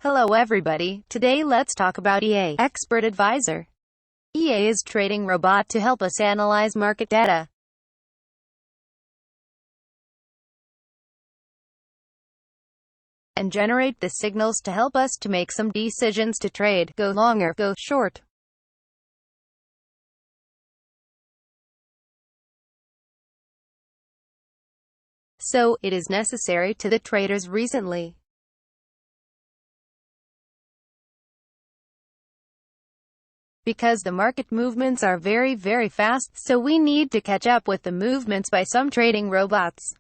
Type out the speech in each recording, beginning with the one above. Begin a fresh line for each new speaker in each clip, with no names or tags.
Hello everybody, today let's talk about EA, Expert Advisor. EA is trading robot to help us analyze market data and generate the signals to help us to make some decisions to trade, go long or go short. So, it is necessary to the traders recently. Because the market movements are very fast, so we need to catch up with the movements by some trading robots.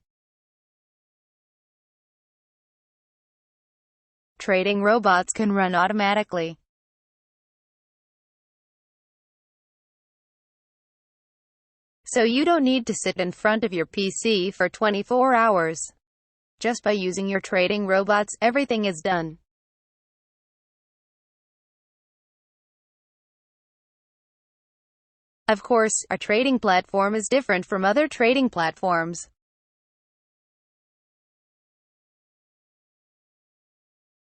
Trading robots can run automatically. So you don't need to sit in front of your PC for 24 hours. Just by using your trading robots, everything is done. Of course, our trading platform is different from other trading platforms.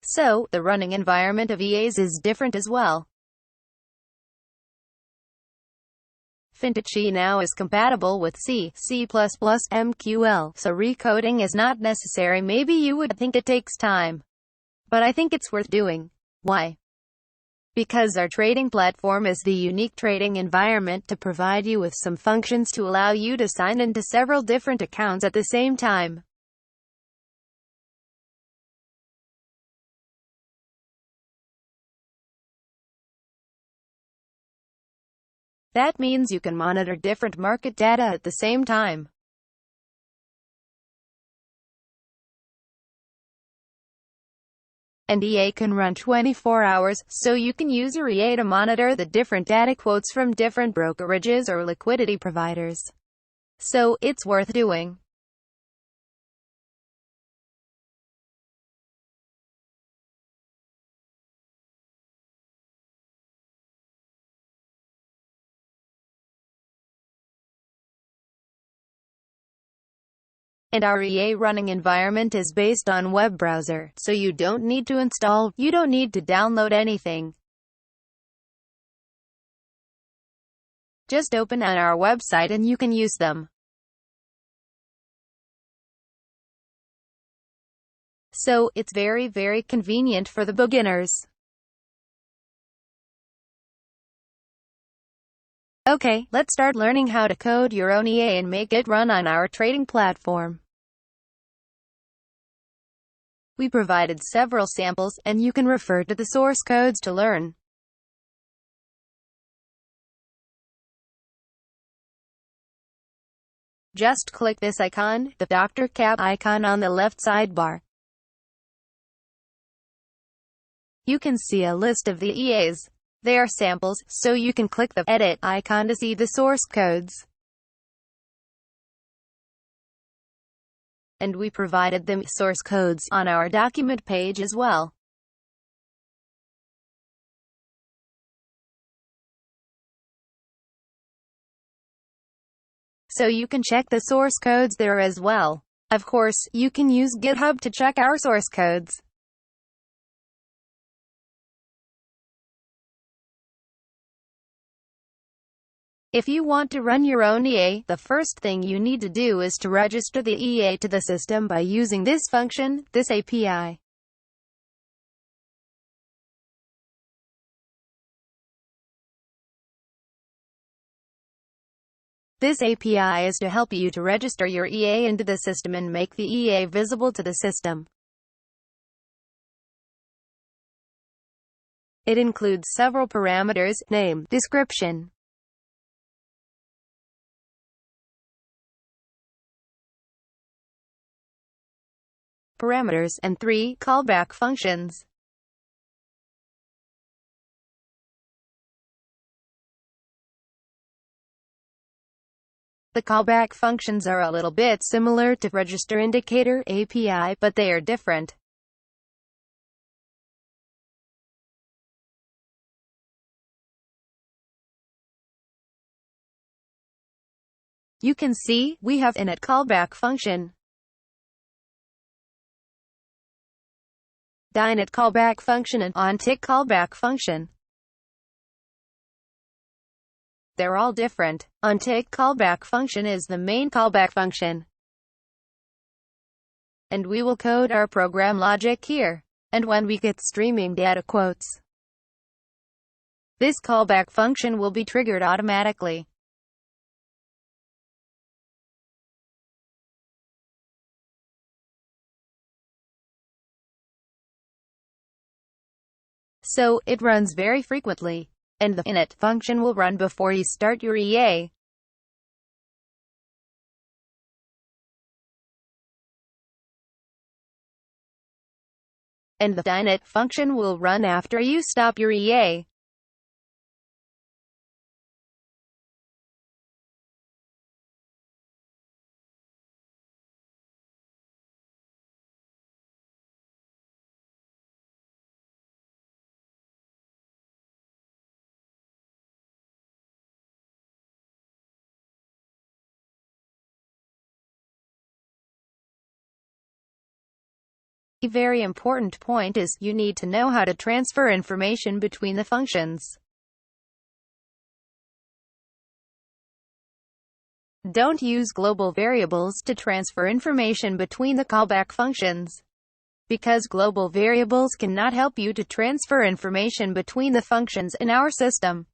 So, the running environment of EA's is different as well. Fintechee now is compatible with C, C++, MQL, so recoding is not necessary. Maybe you would think it takes time, but I think it's worth doing. Why? Because our trading platform is the unique trading environment to provide you with some functions to allow you to sign into several different accounts at the same time. That means you can monitor different market data at the same time. And EA can run 24 hours, so you can use your EA to monitor the different data quotes from different brokerages or liquidity providers. So, it's worth doing. And our EA running environment is based on web browser, so you don't need to install, you don't need to download anything. Just open on our website and you can use them. So, it's very convenient for the beginners. Okay, let's start learning how to code your own EA and make it run on our trading platform. We provided several samples, and you can refer to the source codes to learn. Just click this icon, the Dr. Cap icon on the left sidebar. You can see a list of the EAs. They are samples, so you can click the Edit icon to see the source codes. And we provided them source codes on our document page as well. So you can check the source codes there as well. Of course, you can use GitHub to check our source codes. If you want to run your own EA, the first thing you need to do is to register the EA to the system by using this function, this API. This API is to help you to register your EA into the system and make the EA visible to the system. It includes several parameters: name, description, parameters, and 3 callback functions. The callback functions are a little bit similar to Register Indicator API, but they are different. You can see, we have an init callback function. init callback function and ontick callback function. They're all different. Untick callback function is the main callback function, and we will code our program logic here. And when we get streaming data quotes, this callback function will be triggered automatically. So, it runs very frequently, and the init function will run before you start your EA. And the init function will run after you stop your EA. A very important point is, you need to know how to transfer information between the functions. Don't use global variables to transfer information between the callback functions, because global variables cannot help you to transfer information between the functions in our system.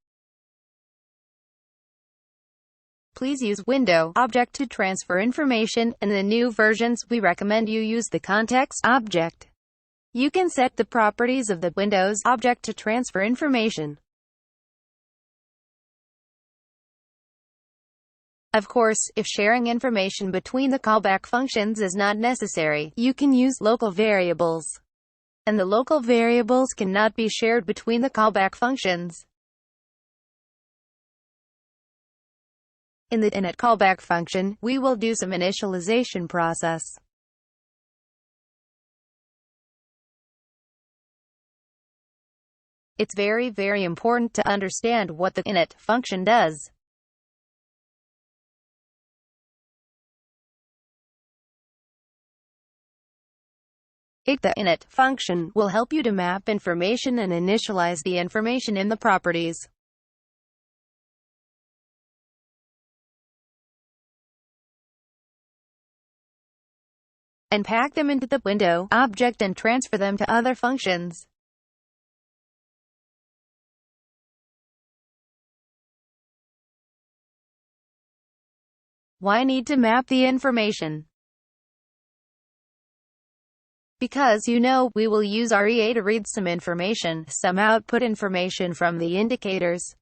Please use window object to transfer information. In the new versions, we recommend you use the context object. You can set the properties of the Windows object to transfer information. Of course, if sharing information between the callback functions is not necessary, you can use local variables. And the local variables cannot be shared between the callback functions. In the init callback function, we will do some initialization process. It's very important to understand what the init function does. The init function will help you to map information and initialize the information in the properties. And pack them into the window object and transfer them to other functions. Why need to map the information? Because we will use our EA to read some information, some output information from the indicators.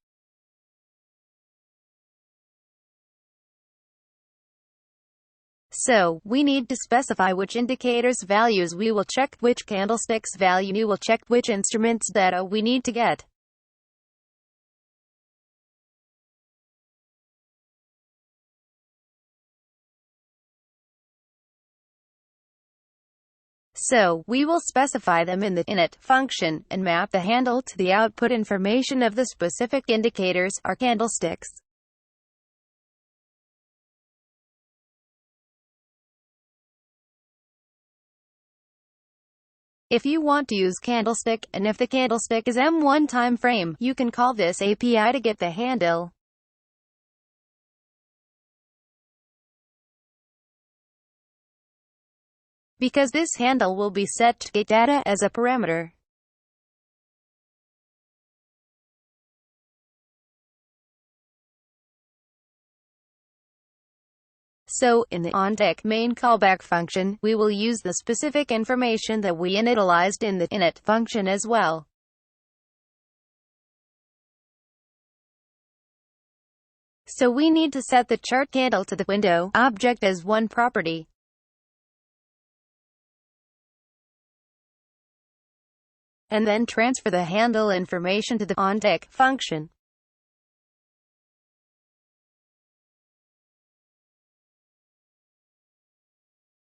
So, we need to specify which indicators values we will check, which candlesticks value we will check, which instruments data we need to get. So, we will specify them in the init function, and map the handle to the output information of the specific indicators, or candlesticks. If you want to use candlestick, and if the candlestick is M1 time frame, you can call this API to get the handle. Because this handle will be set to get data as a parameter. So, in the ontick main callback function, we will use the specific information that we initialized in the init function as well. So we need to set the chart candle to the window object as one property. And then transfer the handle information to the ontick function.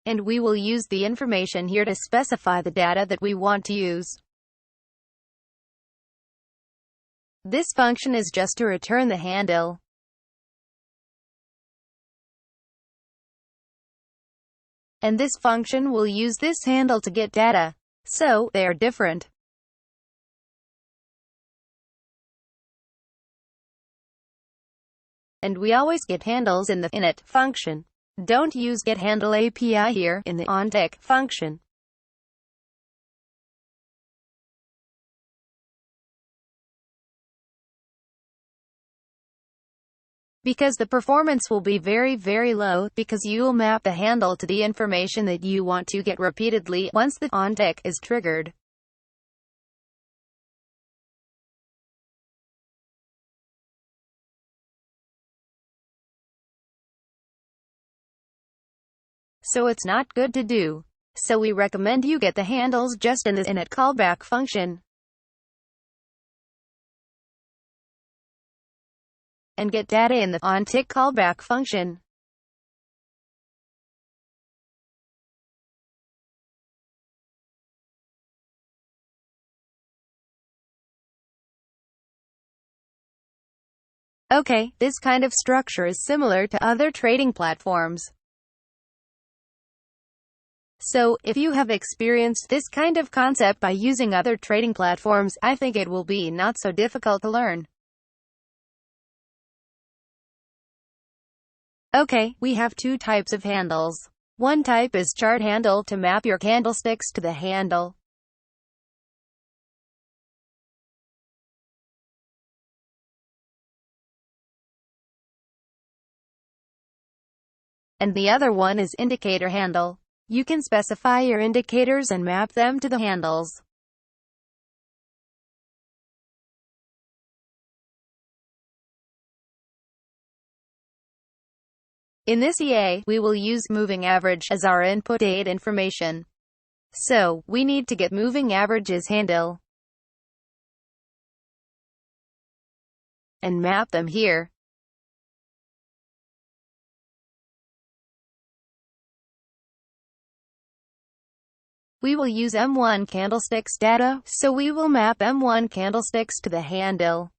And we will use the information here to specify the data that we want to use. This function is just to return the handle. And this function will use this handle to get data. So, they are different. And we always get handles in the init function. Don't use getHandle API here in the onTech function. Because the performance will be very, very low, because you will map the handle to the information that you want to get repeatedly once the onTech is triggered. So it's not good to do. So we recommend you get the handles just in the init callback function. And get data in the onTick callback function. Okay, this kind of structure is similar to other trading platforms. So, if you have experienced this kind of concept by using other trading platforms, I think it will be not so difficult to learn. Okay, we have two types of handles. One type is chart handle to map your candlesticks to the handle. And the other one is indicator handle. You can specify your indicators and map them to the handles. In this EA, we will use moving average as our input date information. So, we need to get moving averages handle and map them here. We will use M1 candlesticks data, so we will map M1 candlesticks to the handle.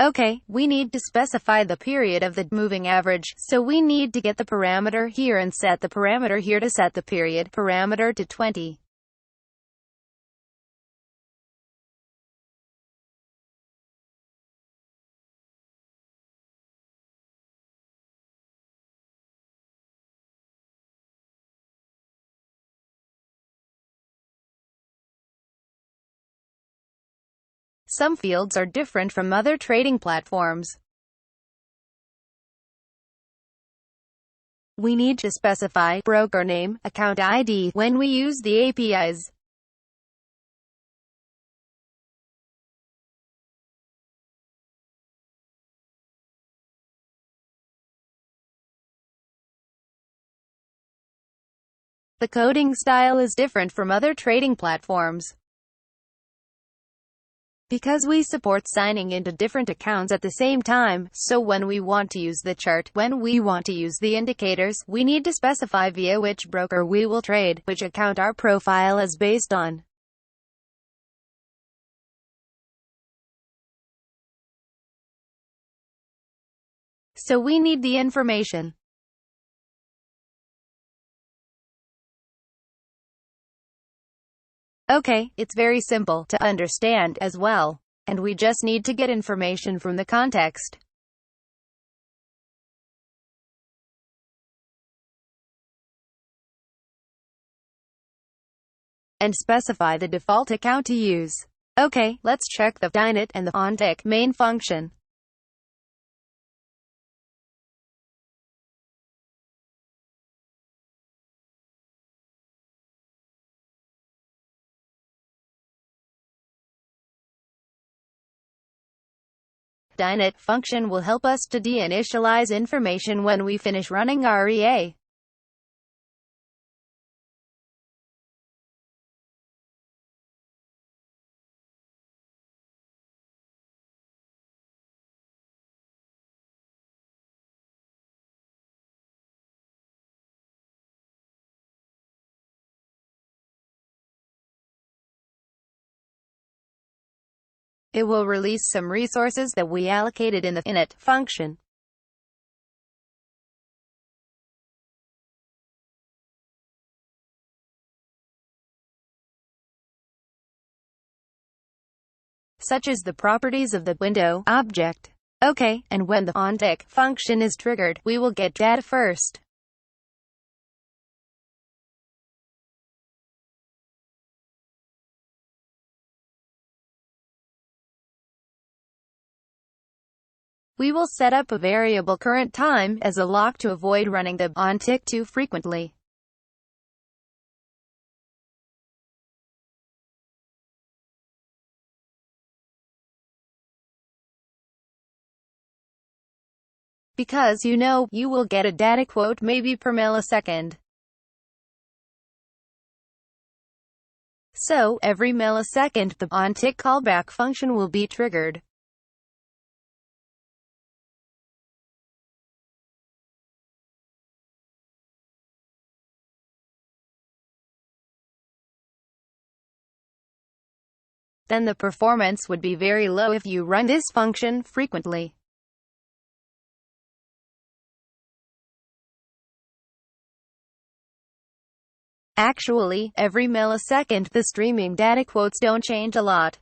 Okay, we need to specify the period of the moving average, so we need to get the parameter here and set the parameter here to set the period parameter to 20. Some fields are different from other trading platforms. We need to specify broker name, account ID when we use the APIs. The coding style is different from other trading platforms. Because we support signing into different accounts at the same time, so when we want to use the chart, when we want to use the indicators, we need to specify via which broker we will trade, which account our profile is based on. So we need the information. Okay, it's very simple to understand as well. And we just need to get information from the context. And specify the default account to use. Okay, let's check the init and the onTech main function. Init function will help us to deinitialize information when we finish running our EA. It will release some resources that we allocated in the init function. Such as the properties of the window object. Okay, and when the onTick function is triggered, we will get data first. We will set up a variable current time as a lock to avoid running the onTick too frequently. Because you know, you will get a data quote maybe per millisecond. So, every millisecond the onTick callback function will be triggered. Then the performance would be very low if you run this function frequently. Actually, every millisecond the streaming data quotes don't change a lot.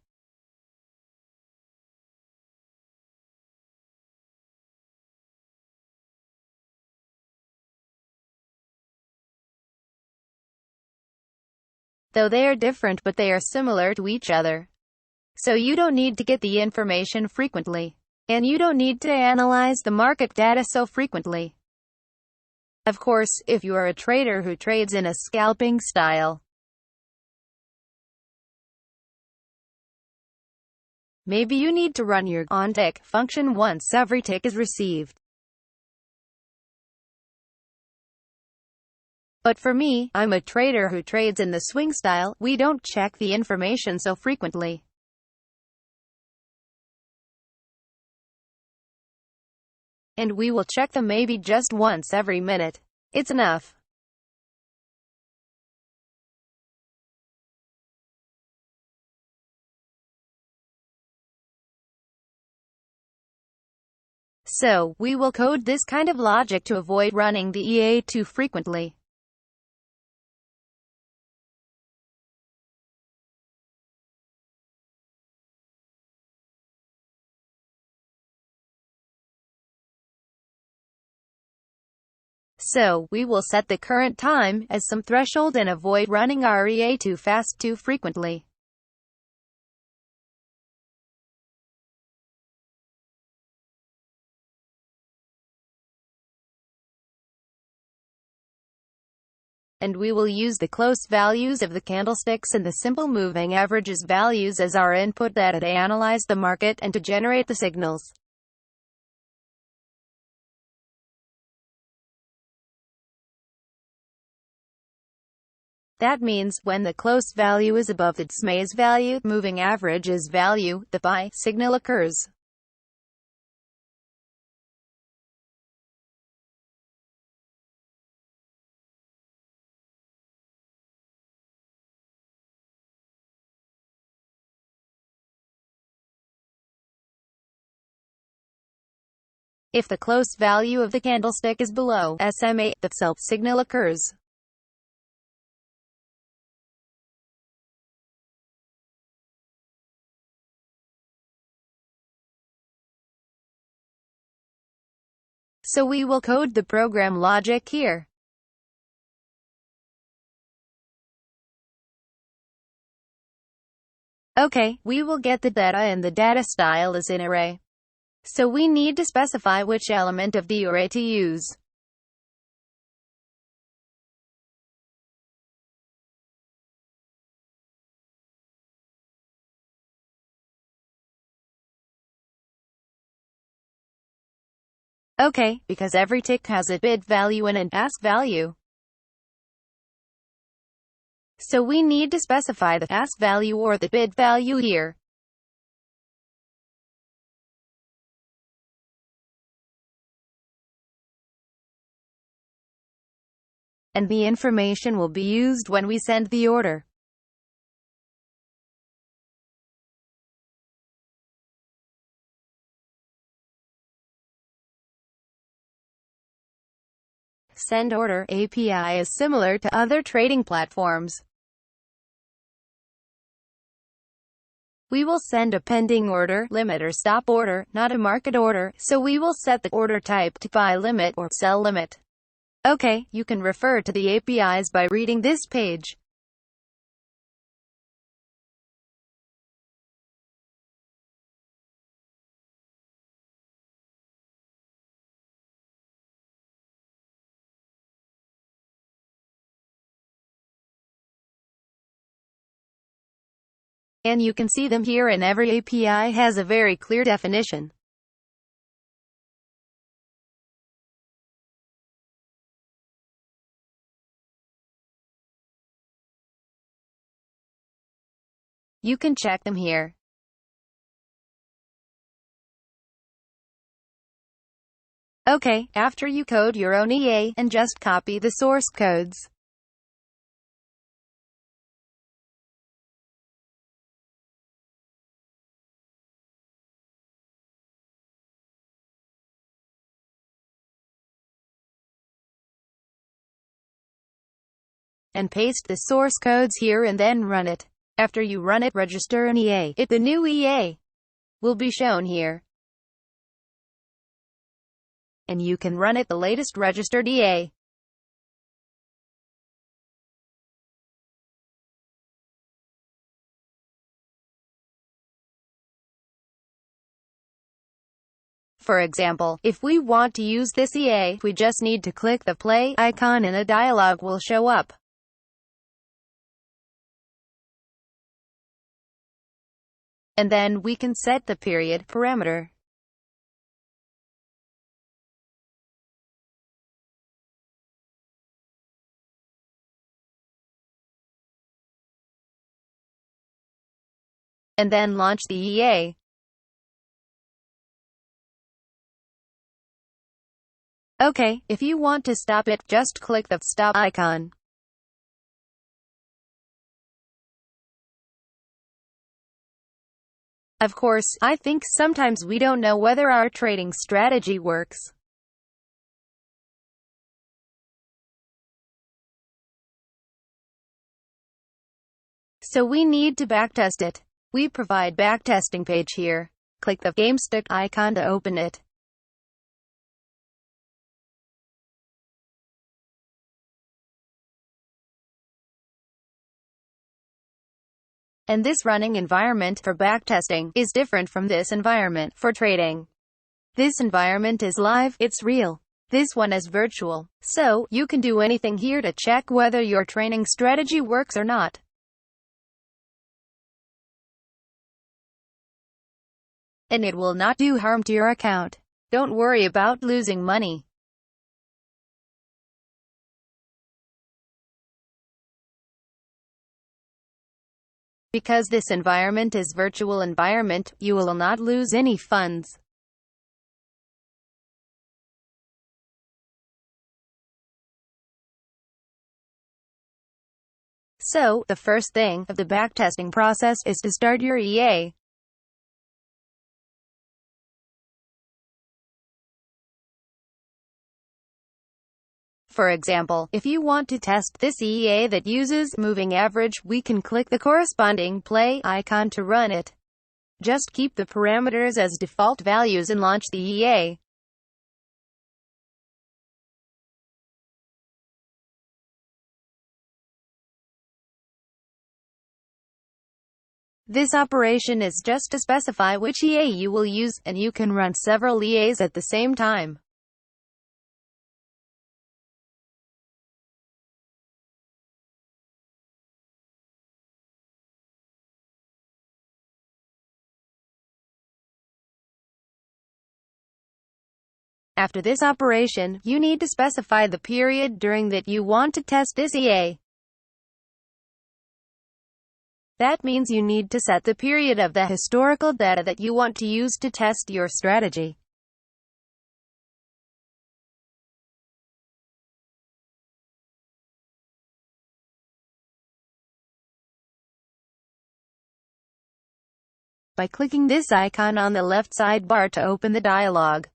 Though they are different but they are similar to each other. So you don't need to get the information frequently. And you don't need to analyze the market data so frequently. Of course, if you are a trader who trades in a scalping style, maybe you need to run your onTick function once every tick is received. But for me, I'm a trader who trades in the swing style, we don't check the information so frequently. And we will check them maybe just once every minute. It's enough. So, we will code this kind of logic to avoid running the EA too frequently. So, we will set the current time as some threshold and avoid running our EA too fast too frequently. And we will use the close values of the candlesticks and the simple moving averages values as our input data to analyze the market and to generate the signals. That means, when the close value is above its maze value, moving averages value, the buy signal occurs. If the close value of the candlestick is below SMA, the sell signal occurs. So we will code the program logic here. Okay, we will get the data and the data style is in array. So we need to specify which element of the array to use. Okay, because every tick has a bid value and an ask value. So we need to specify the ask value or the bid value here. And the information will be used when we send the order. Send order API is similar to other trading platforms. We will send a pending order, limit or stop order, not a market order, so we will set the order type to buy limit or sell limit. Okay, you can refer to the APIs by reading this page. And you can see them here, and every API has a very clear definition. You can check them here. Okay, after you code your own EA, and just copy the source codes. And paste the source codes here and then run it. After you run it, register an EA. The new EA will be shown here. And you can run it, the latest registered EA. For example, if we want to use this EA, we just need to click the play icon and a dialog will show up. And then we can set the period parameter. And then launch the EA. Okay, if you want to stop it, just click the stop icon. Of course, I think sometimes we don't know whether our trading strategy works. So we need to backtest it. We provide backtesting page here. Click the GameStick icon to open it. And this running environment for backtesting is different from this environment for trading. This environment is live, it's real. This one is virtual. So, you can do anything here to check whether your trading strategy works or not. And it will not do harm to your account. Don't worry about losing money. Because this environment is virtual environment, you will not lose any funds. So, the first thing of the backtesting process is to start your EA. For example, if you want to test this EA that uses moving average, we can click the corresponding play icon to run it. Just keep the parameters as default values and launch the EA. This operation is just to specify which EA you will use, and you can run several EAs at the same time. After this operation, you need to specify the period during that you want to test this EA. That means you need to set the period of the historical data that you want to use to test your strategy. By clicking this icon on the left sidebar to open the dialog.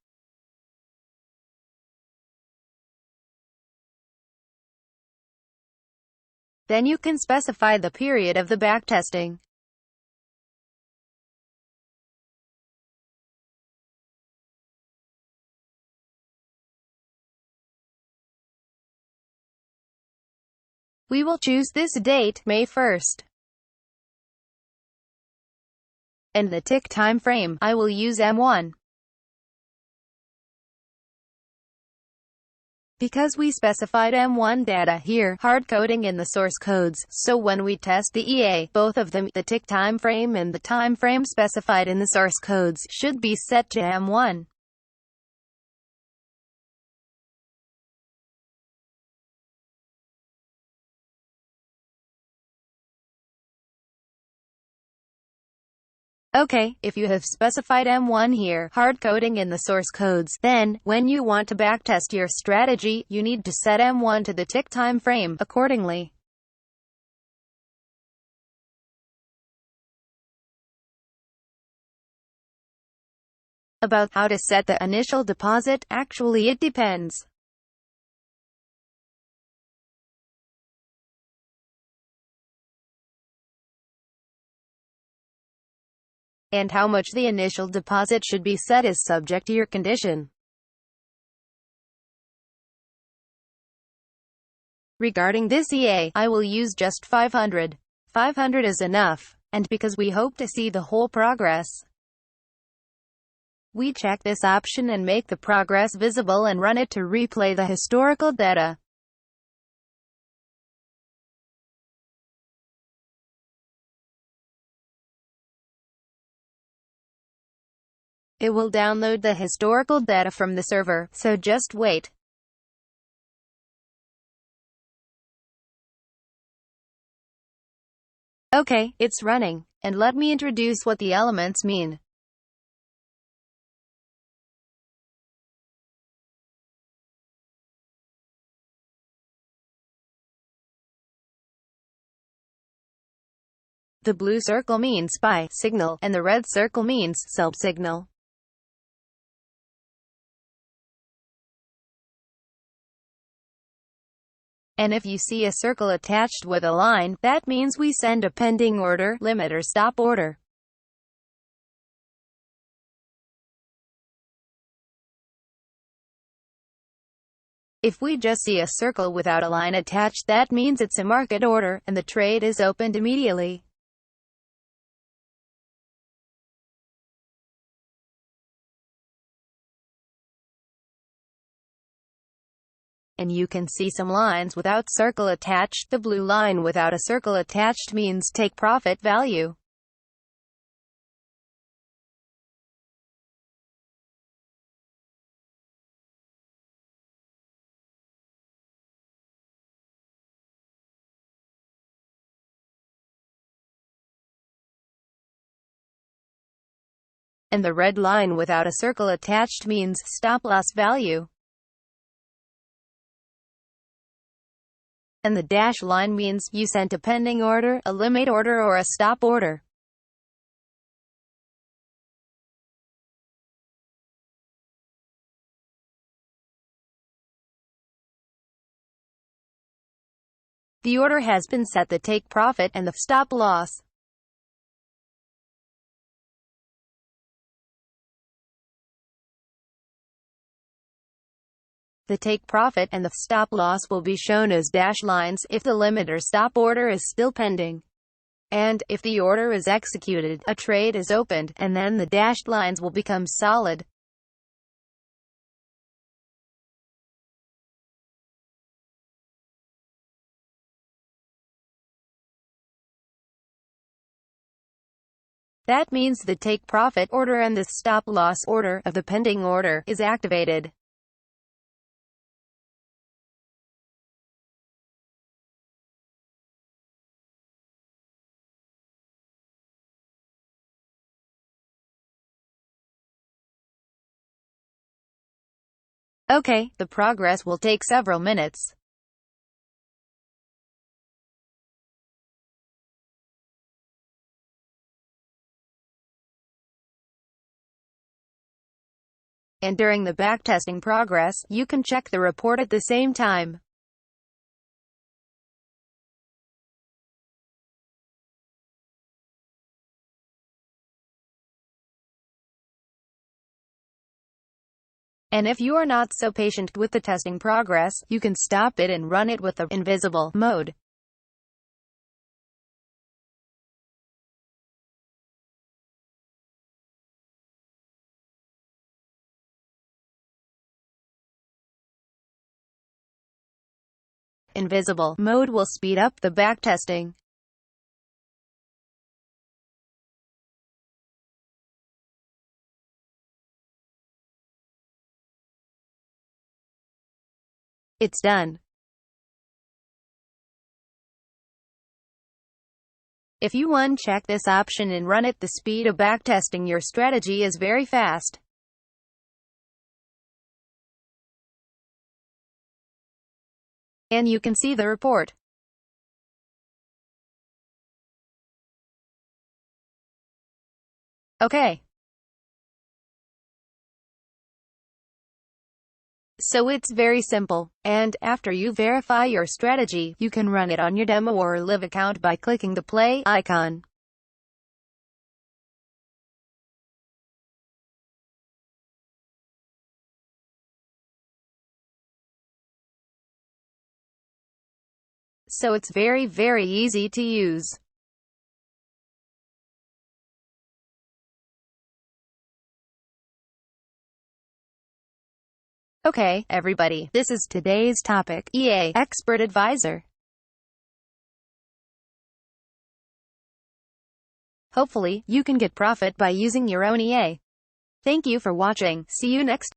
Then you can specify the period of the backtesting. We will choose this date, May 1st. And the tick time frame, I will use M1. Because we specified M1 data here, hard coding in the source codes, so when we test the EA, both of them, the tick time frame and the time frame specified in the source codes, should be set to M1. Okay, if you have specified M1 here, hard coding in the source codes, then, when you want to backtest your strategy, you need to set M1 to the tick time frame accordingly. About how to set the initial deposit, actually it depends. And how much the initial deposit should be set is subject to your condition. Regarding this EA, I will use just 500. 500 is enough, and because we hope to see the whole progress, we check this option and make the progress visible and run it to replay the historical data. It will download the historical data from the server, so just wait. Okay, it's running, and let me introduce what the elements mean. The blue circle means buy signal, and the red circle means sell signal. And if you see a circle attached with a line, that means we send a pending order, limit or stop order. If we just see a circle without a line attached, that means it's a market order, and the trade is opened immediately. And you can see some lines without circle attached. The blue line without a circle attached means take profit value. And the red line without a circle attached means stop loss value. And the dash line means you sent a pending order, a limit order or a stop order. The order has been set, the take profit and the stop loss. The take profit and the stop loss will be shown as dash lines if the limit or stop order is still pending. And, if the order is executed, a trade is opened, and then the dashed lines will become solid. That means the take profit order and the stop loss order of the pending order is activated. Okay, the progress will take several minutes. And during the backtesting progress, you can check the report at the same time. And if you are not so patient with the testing progress, you can stop it and run it with the invisible mode. Invisible mode will speed up the backtesting. It's done. If you uncheck this option and run it, the speed of backtesting your strategy is very fast. And you can see the report. Okay. So it's very simple. And after you verify your strategy, you can run it on your demo or live account by clicking the play icon. So it's very, very easy to use. Okay, everybody, this is today's topic, EA, Expert Advisor. Hopefully, you can get profit by using your own EA. Thank you for watching. See you next